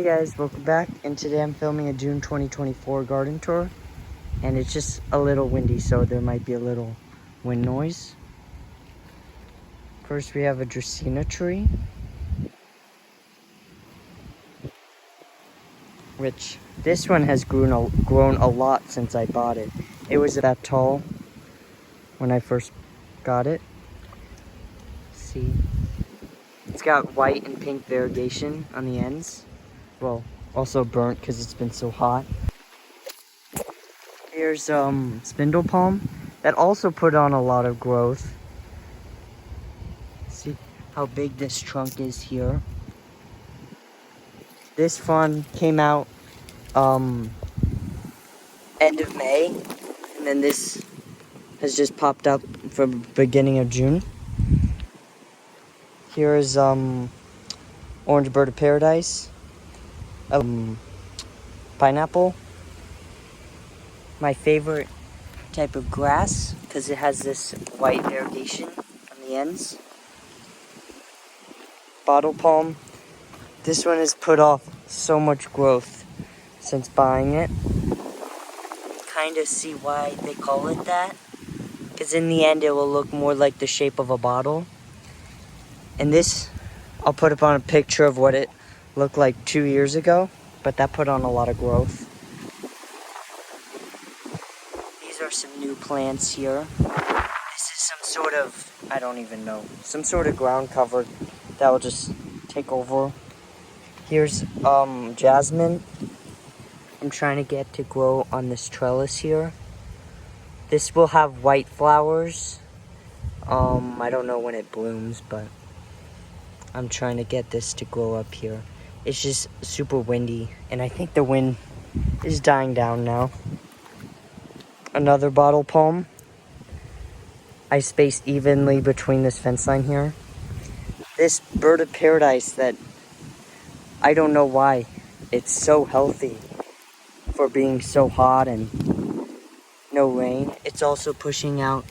Guys, welcome back, and today I'm filming a June 2024 garden tour, and it's just a little windy, so there might be a little wind noise. First we have a Dracaena tree, which this one has grown a lot since I bought it. It was that tall when I first got it. See, it's got white and pink variegation on the ends. Well, also burnt because it's been so hot. Here's spindle palm that also put on a lot of growth. See how big this trunk is here. This frond came out end of May, and then this has just popped up for the beginning of June. Here's orange bird of paradise, pineapple. My favorite type of grass because it has this white variegation on the ends. Bottle palm. This one has put off so much growth since buying it. Kind of see why they call it that, because in the end it will look more like the shape of a bottle. And this, I'll put up on a picture of what it looked like 2 years ago, but that put on a lot of growth. These are some new plants here. This is some sort of, I don't even know, some sort of ground cover that will just take over. Here's jasmine. I'm trying to get to grow on this trellis here. This will have white flowers. I don't know when it blooms, but I'm trying to get this to grow up here. It's just super windy, and I think the wind is dying down now. Another bottle palm. I spaced evenly between this fence line here. This bird of paradise that I don't know why it's so healthy for being so hot and no rain. It's also pushing out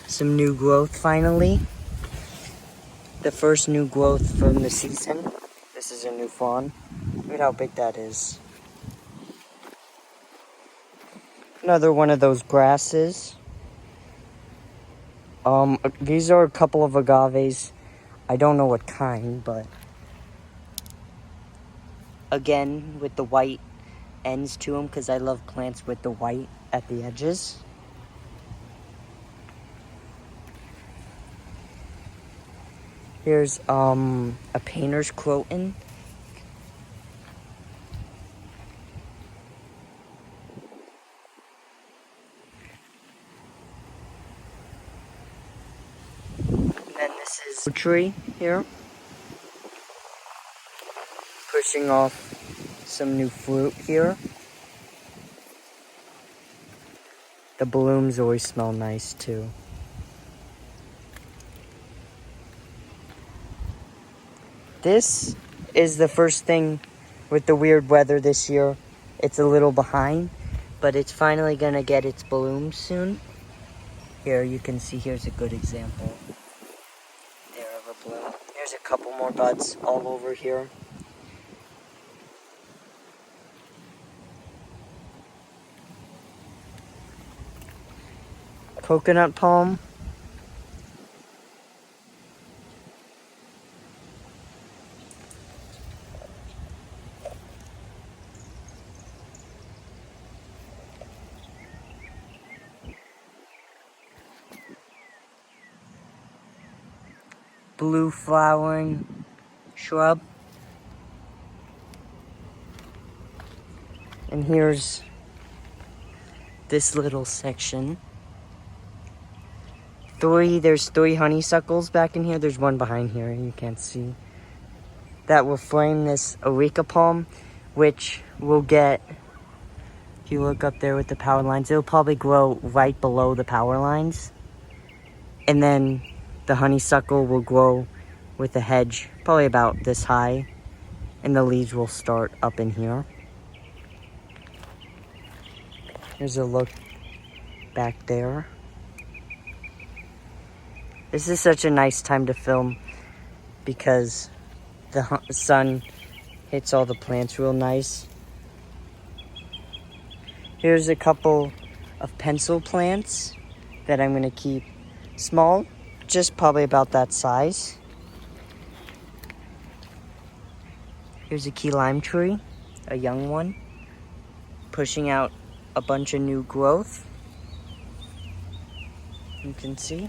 some new growth finally. The first new growth from the season. This is a new fawn. Look at how big that is. Another one of those grasses. These are a couple of agaves. I don't know what kind, but again with the white ends to them because I love plants with the white at the edges. Here's a painter's croton. And then this is a tree here, pushing off some new fruit here. The blooms always smell nice too. This is the first thing with the weird weather this year. It's a little behind, but it's finally gonna get its blooms soon. Here you can see, here's a good example there of a bloom. Here's a couple more buds all over here. Coconut palm. Blue flowering shrub. And here's this little section. There's three honeysuckles back in here. There's one behind here you can't see. That will frame this areca palm, which will get, if you look up there with the power lines, it'll probably grow right below the power lines. And then the honeysuckle will grow with a hedge, probably about this high. And the leaves will start up in here. Here's a look back there. This is such a nice time to film because the sun Hits all the plants real nice. Here's a couple of pencil plants that I'm gonna keep small, just probably about that size. Here's a key lime tree, a young one, pushing out a bunch of new growth. You can see.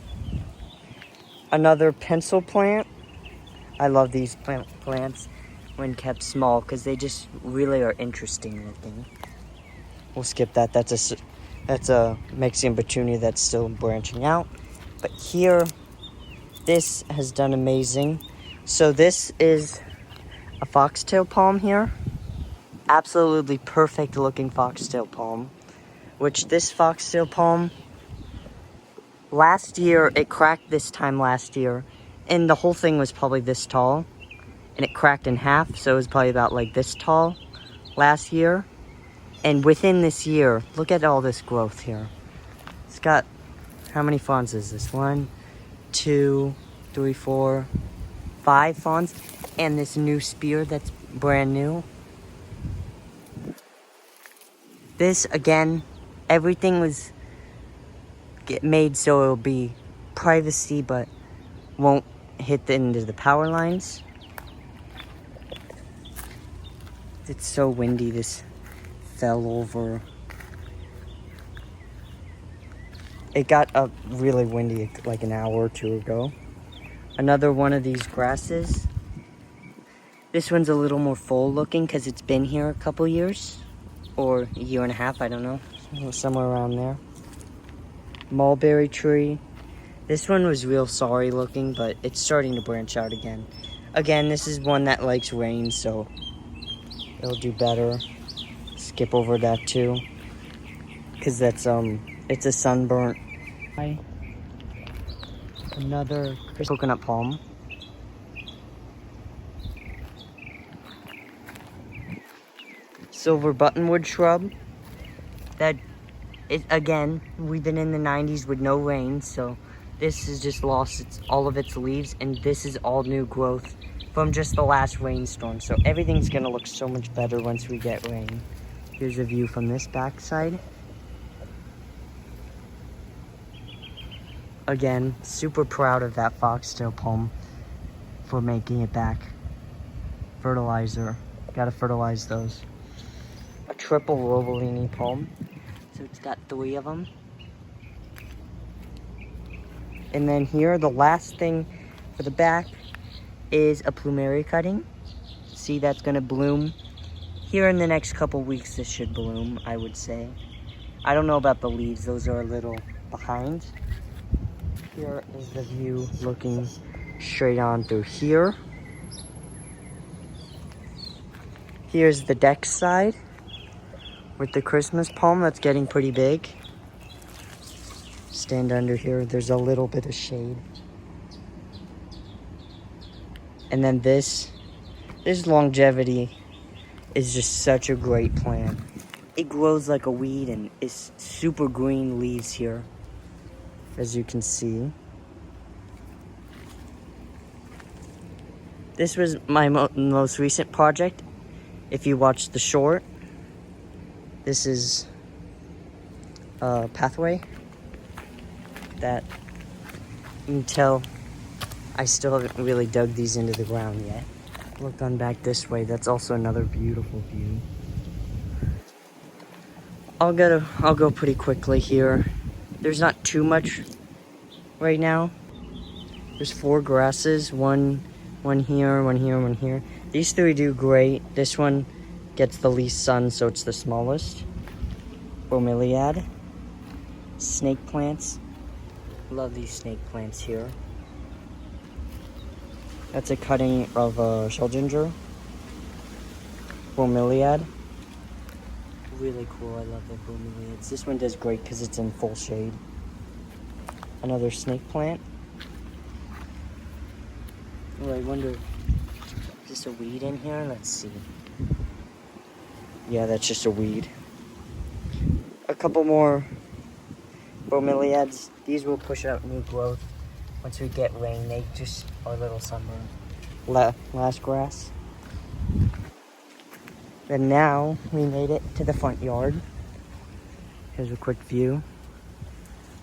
Another pencil plant. I love these plants when kept small because they just really are interesting looking. We'll skip that. That's a Mexican petunia that's still branching out. But here, this has done amazing. So this is a foxtail palm here. Absolutely perfect looking foxtail palm. Which this foxtail palm, last year, it cracked this time last year. And the whole thing was probably this tall. And it cracked in half, so it was probably about like this tall last year. And within this year, look at all this growth here. It's got, how many fronds is this? 1, 2, 3, 4, 5 fronds. And this new spear that's brand new. This, again, everything was made so it'll be privacy, but won't hit into the power lines. It's so windy, this fell over. It got up really windy like an hour or two ago. Another one of these grasses. This one's a little more full looking because it's been here a couple years. Or a year and a half, I don't know. Somewhere around there. Mulberry tree. This one was real sorry looking, but it's starting to branch out again. Again, this is one that likes rain, so it'll do better. Skip over that too, because that's it's a sunburnt. Another coconut palm. Silver buttonwood shrub. That is, again, we've been in the 90s with no rain, so this has just lost all of its leaves, and this is all new growth from just the last rainstorm. So everything's gonna look so much better once we get rain. Here's a view from this backside. Again, super proud of that foxtail palm for making it back. Fertilizer, gotta fertilize those. A triple Rovolini palm, so it's got 3 of them. And then here, the last thing for the back is a plumeria cutting. See, that's gonna bloom. Here in the next couple weeks, this should bloom, I would say. I don't know about the leaves, those are a little behind. Here is the view looking straight on through here. Here's the deck side with the Christmas palm that's getting pretty big. Stand under here, there's a little bit of shade. And then this longevity is just such a great plant. It grows like a weed and it's super green leaves here, as you can see. This was my most recent project. If you watched the short, this is a pathway that you can tell I still haven't really dug these into the ground yet. Look on back this way, that's also another beautiful view. I'll go pretty quickly here. There's not too much right now. There's 4 grasses, one here, one here, one here. These 3 do great. This one gets the least sun, so it's the smallest. Bromeliad. Snake plants. Love these snake plants here. That's a cutting of shell ginger. Bromeliad. Really cool, I love the bromeliads. This one does great because it's in full shade. Another snake plant. Oh, I wonder, is this a weed in here? Let's see. Yeah, that's just a weed. A couple more bromeliads. These will push out new growth once we get rain. They just are a little sunburned. Last grass. And now we made it to the front yard. Here's a quick view.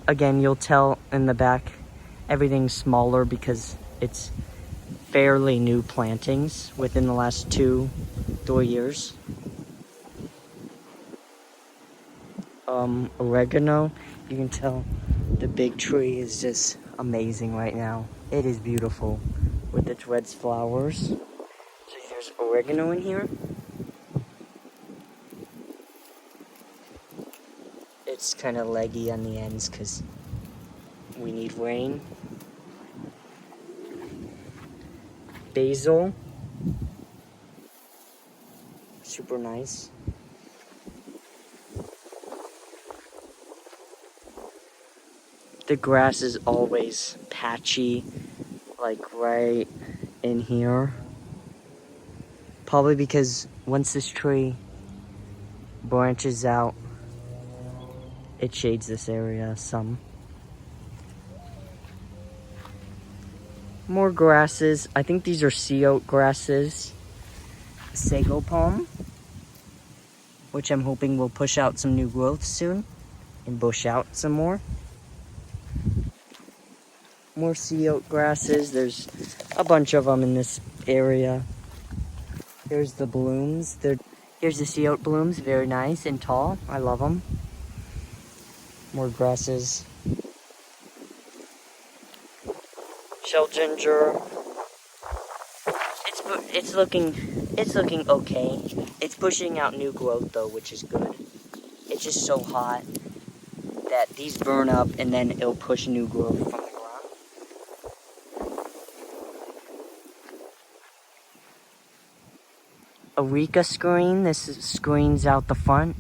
Again, you'll tell in the back everything's smaller because it's fairly new plantings within the last 2-3 years. Oregano, you can tell the big tree is just amazing right now. It is beautiful with its red flowers. So there's oregano in here. It's kind of leggy on the ends because we need rain. Basil. Super nice. The grass is always patchy, like right in here. Probably because once this tree branches out, it shades this area some. More grasses. I think these are sea oat grasses. Sago palm, which I'm hoping will push out some new growth soon and bush out some more. More sea oat grasses. There's a bunch of them in this area. Here's the blooms. Here's the sea oat blooms. Very nice and tall. I love them. More grasses. Shell ginger. It's looking okay. It's pushing out new growth though, which is good. It's just so hot that these burn up and then it'll push new growth from the ground. Areca screen. This screens out the front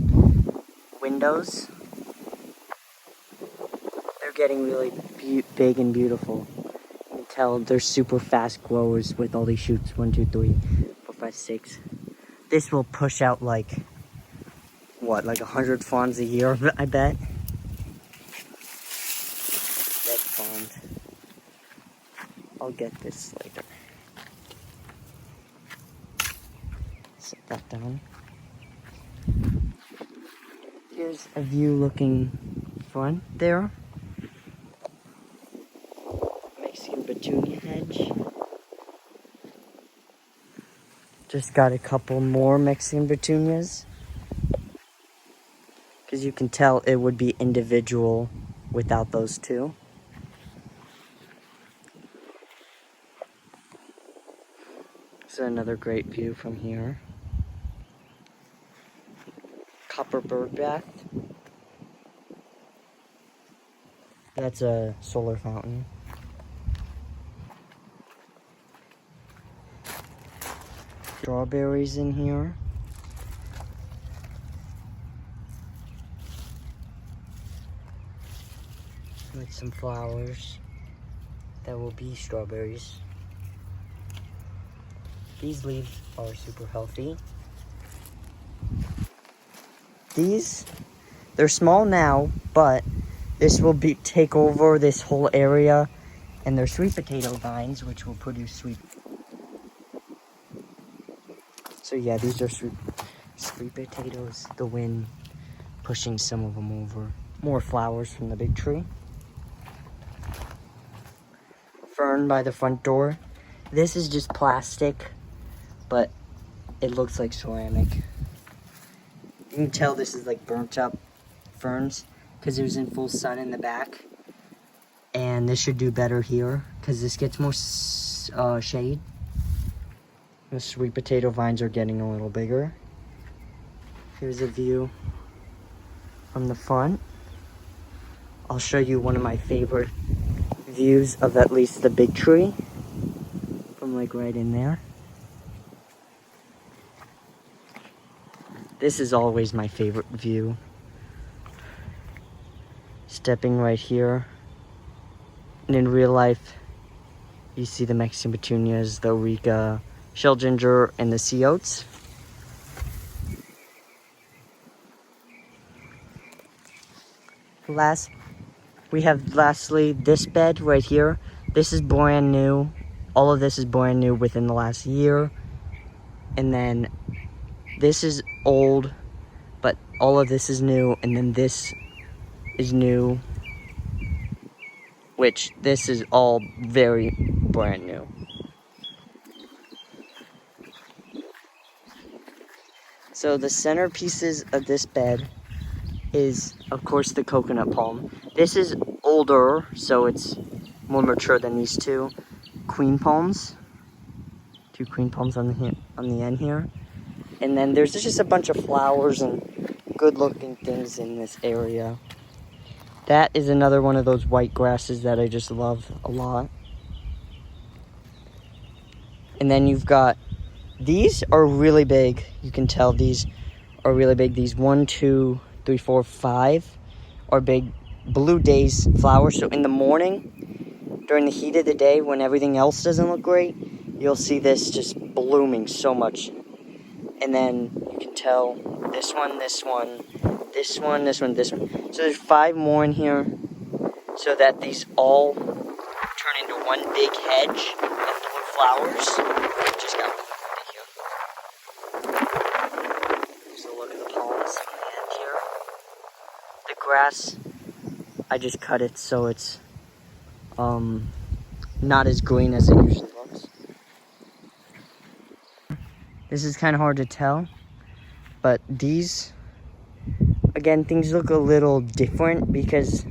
windows. They're getting really big and beautiful. You can tell they're super fast growers with all these shoots. 1, 2, 3, 4, 5, 6. This will push out like 100 fronds a year, I bet. Red frond. I'll get this later. Set that down. Here's a view looking front there. Mexican petunia hedge. Just got a couple more Mexican petunias. Because you can tell it would be individual without those two. So another great view from here. Copper bird bath. That's a solar fountain. Strawberries in here. With some flowers that will be strawberries. These leaves are super healthy. They're small now, but this will take over this whole area, and they're sweet potato vines, which will produce sweet. So yeah, these are sweet potatoes. The wind pushing some of them over. More flowers from the big tree. Fern by the front door. This is just plastic, but it looks like ceramic. You can tell this is like burnt up ferns because it was in full sun in the back. And this should do better here because this gets more shade. The sweet potato vines are getting a little bigger. Here's a view from the front. I'll show you one of my favorite views of at least the big tree from like right in there. This is always my favorite view. Stepping right here. And in real life, you see the Mexican petunias, the areca, shell ginger, and the sea oats. We have lastly this bed right here. This is brand new. All of this is brand new within the last year. And then this is old, but all of this is new, and then this is new, which this is all very brand new. So the centerpieces of this bed is, of course, the coconut palm. This is older, so it's more mature than these two queen palms. Two queen palms on the end here. And then there's just a bunch of flowers and good-looking things in this area. That is another one of those white grasses that I just love a lot. And then you've got, these are really big. You can tell these are really big. These 1, 2, 3, 4, 5 are big blue days flowers. So in the morning, during the heat of the day, when everything else doesn't look great, you'll see this just blooming so much. And then you can tell this one, this one, this one, this one, this one. So there's 5 more in here, so that these all turn into one big hedge of blue flowers. Just got here. So look at the palms on the end here. The grass, I just cut it so it's not as green as it usually looks. This is kind of hard to tell, but these, again, things look a little different because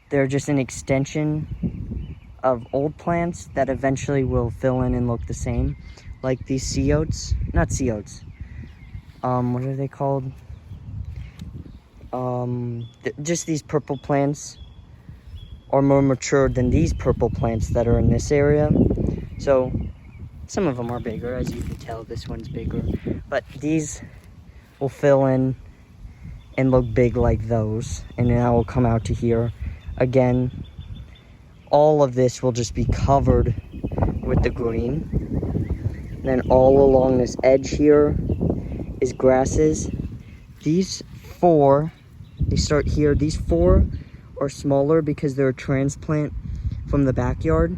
they're just an extension of old plants that eventually will fill in and look the same. Like these sea oats, not sea oats, what are they called? Just these purple plants are more mature than these purple plants that are in this area. So some of them are bigger, as you can tell. This one's bigger, but these will fill in and look big like those, and then I will come out to here. Again, all of this will just be covered with the green. And then all along this edge here is grasses. These 4, they start here. These 4 are smaller because they're a transplant from the backyard.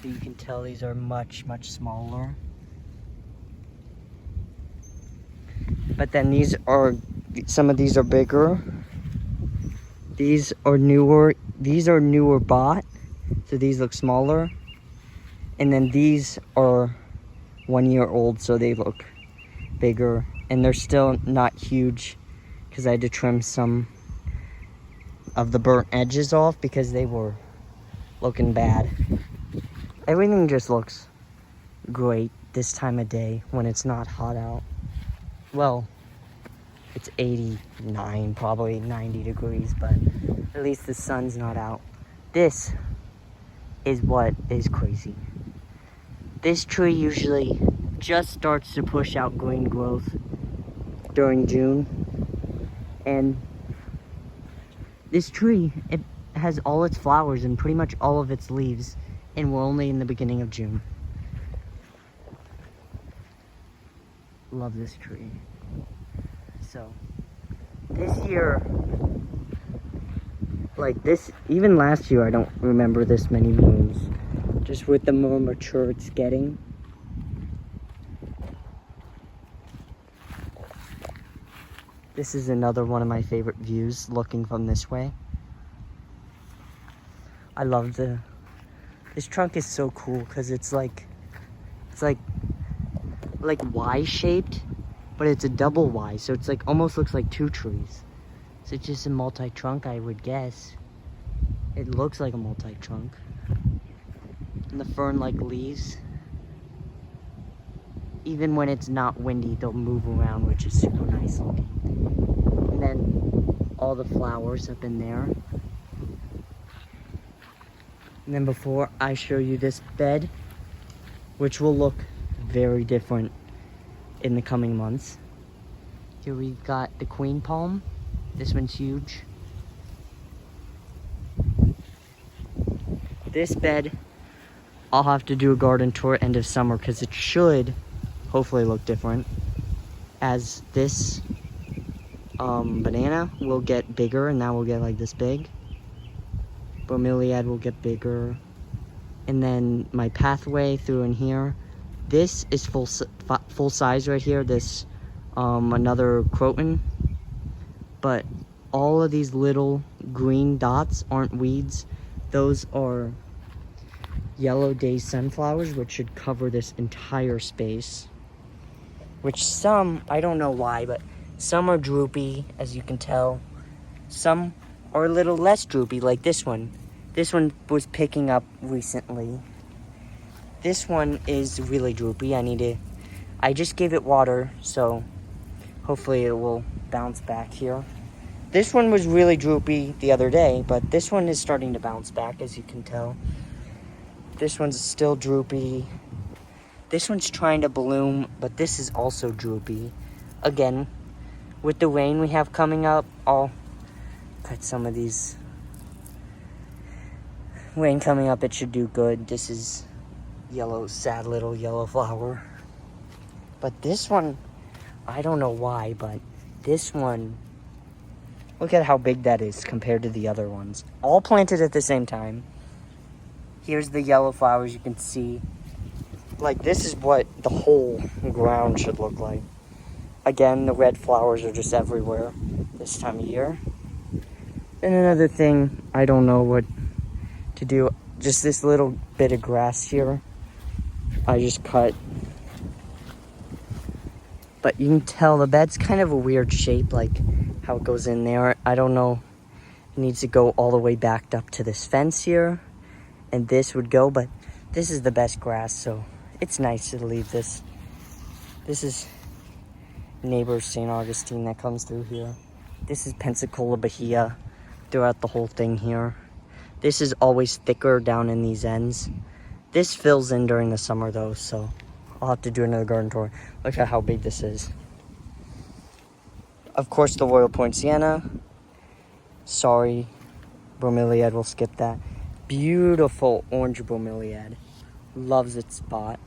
So you can tell these are much, much smaller. But then these are, some of these are bigger. These are newer bought, so these look smaller. And then these are 1 year old, so they look bigger. And they're still not huge because I had to trim some of the burnt edges off because they were looking bad. Everything just looks great this time of day when it's not hot out. Well, it's 89, probably 90 degrees, but at least the sun's not out. This is what is crazy. This tree usually just starts to push out green growth during June. And this tree, it has all its flowers and pretty much all of its leaves, and we're only in the beginning of June. Love this tree. So this year, like this, even last year I don't remember this many blooms, just with the more mature it's getting. This is another one of my favorite views, looking from this way. I love this trunk is so cool because it's like Y-shaped, but it's a double Y, so it's like almost looks like 2 trees. So it's just a multi-trunk, I would guess. It looks like a multi-trunk. And the fern-like leaves, even when it's not windy, they'll move around, which is super nice looking. And then all the flowers up in there. And then before I show you this bed, which will look very different in the coming months. Here we've got the queen palm. This one's huge. This bed, I'll have to do a garden tour end of summer because it should hopefully look different. As this banana will get bigger, and that will get like this big. Bromeliad will get bigger. And then my pathway through in here. This is full size right here, this another croton. But all of these little green dots aren't weeds. Those are yellow day sunflowers, which should cover this entire space. Which some, I don't know why, but some are droopy, as you can tell. Some are a little less droopy, like this one. This one was picking up recently. This one is really droopy. I just gave it water, so hopefully it will bounce back here. This one was really droopy the other day, but this one is starting to bounce back, as you can tell. This one's still droopy. This one's trying to bloom, but this is also droopy. Again, with the rain we have coming up, I'll cut some of these. Rain coming up, it should do good. This is yellow, sad little yellow flower. But this one, I don't know why, but this one, look at how big that is compared to the other ones. All planted at the same time. Here's the yellow flowers you can see. Like, this is what the whole ground should look like. Again, the red flowers are just everywhere this time of year. And another thing, I don't know what to do. Just this little bit of grass here, I just cut. But you can tell the bed's kind of a weird shape, like how it goes in there. I don't know. It needs to go all the way back up to this fence here. And this would go, but this is the best grass, so it's nice to leave this. This is neighbor St. Augustine that comes through here. This is Pensacola Bahia throughout the whole thing here. This is always thicker down in these ends. This fills in during the summer though, so I'll have to do another garden tour. Look at how big this is. Of course, the Royal Poinciana. Sorry, bromeliad, we'll skip that. Beautiful orange bromeliad. Loves its spot.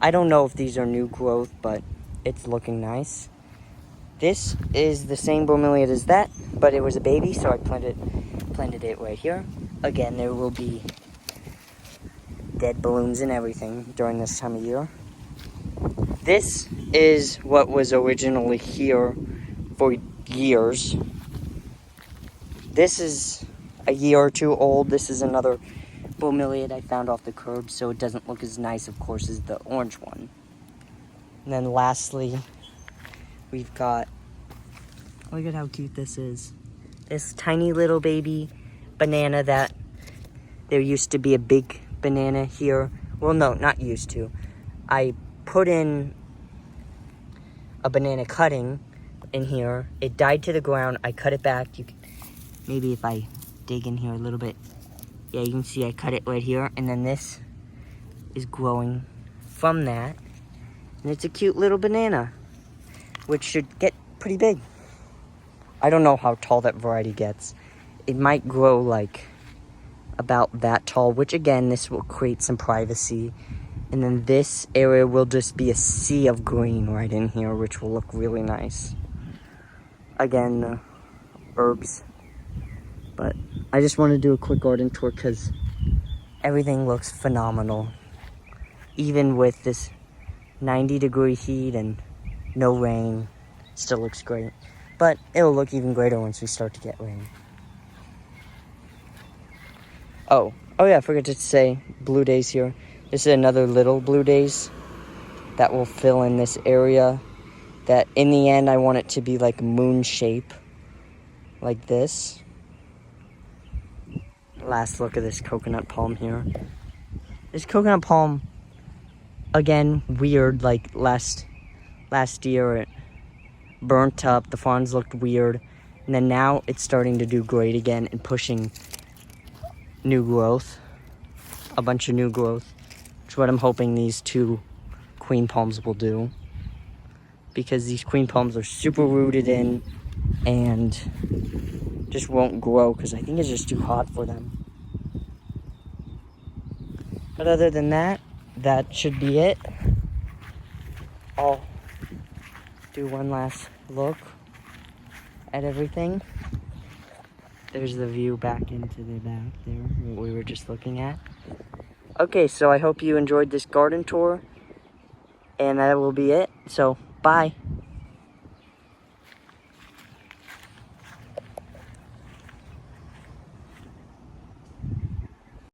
I don't know if these are new growth, but it's looking nice. This is the same bromeliad as that, but it was a baby, so I planted it right here. Again, there will be dead balloons and everything during this time of year. This is what was originally here for years. This is a year or two old. This is another bromeliad I found off the curb, so it doesn't look as nice, of course, as the orange one. And then lastly, we've got, look at how cute this is. This tiny little baby banana that there used to be a big banana here. Well, no, not used to. I put in a banana cutting in here. It died to the ground. I cut it back. You can, maybe if I dig in here a little bit. Yeah, you can see I cut it right here. And then this is growing from that. And it's a cute little banana, which should get pretty big. I don't know how tall that variety gets. It might grow like about that tall, which again, this will create some privacy. And then this area will just be a sea of green right in here, which will look really nice. Again, herbs. But I just want to do a quick garden tour because everything looks phenomenal. Even with this 90-degree heat and no rain, still looks great. But it'll look even greater once we start to get rain. Oh yeah, I forgot to say, blue days here. This is another little blue days that will fill in this area. That in the end, I want it to be like moon shape, like this. Last look at this coconut palm here. This coconut palm, again, weird, like last year it burnt up, the fronds looked weird, and then now it's starting to do great again and pushing new growth, a bunch of new growth, which is what I'm hoping these two queen palms will do, because these queen palms are super rooted in and just won't grow because I think it's just too hot for them. But other than that, that should be it. I'll do one last look at everything. There's the view back into the back there, what we were just looking at. Okay, so I hope you enjoyed this garden tour, and that will be it. So, bye.